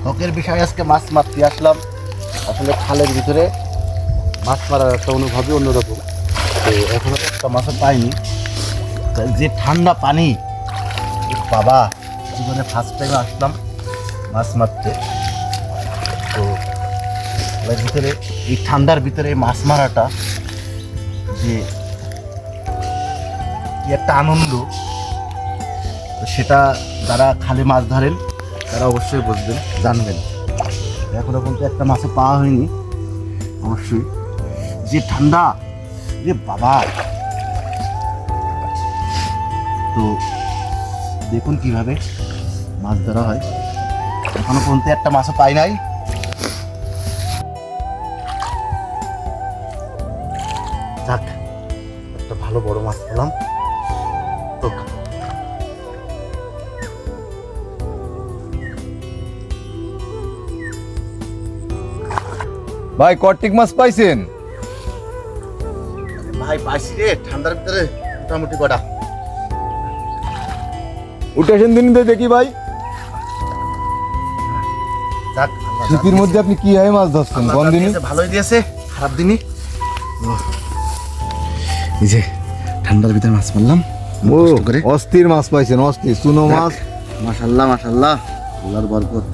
শখের বিষয় আজকে মাছ মারতে আসলাম। আসলে খালের ভিতরে মাছ মারার একটা অনুভবই অন্যরকম। তো এখনো একটা মাছও পাইনি। যে ঠান্ডা পানি, বাবা জীবনে ফার্স্ট টাইম আসলাম মাছ মারতে। তো এর ভিতরে এই ঠান্ডার ভিতরে মাছ মারাটা যে কি একটা আনন্দ, তো সেটা যারা খালে মাছ ধরেন তারা অবশ্যই বুঝবেন, জানবেন। এখনো পর্যন্ত একটা মাছও পাওয়া হয়নি। অবশ্যই যে ঠান্ডা, রে বাবা। তো দেখুন কিভাবে মাছ ধরা হয়। এখনো পর্যন্ত একটা মাছও পাই নাই। যাক, একটা ভালো বড় মাছ পেলাম। তো ভাই কর্টিক মাছ পাইছেন? ভাই পাইছি রে, ঠান্ডার ভিতরে মোটামুটি কটা। উঠেছেন দিন দেখি ভাই। যাক, শীতের মধ্যে আপনি কি হয় মাছ ধরছেন? কোন দিনই ভালোই দিয়েছে, খারাপ দিনই। এই যে ঠান্ডার ভিতরে মাছ মারলাম অস্থির মাছ পাইছেন, অস্থির চুনো মাছ। মাশাল্লাহ মাশাল্লাহ, আল্লাহর বরকত।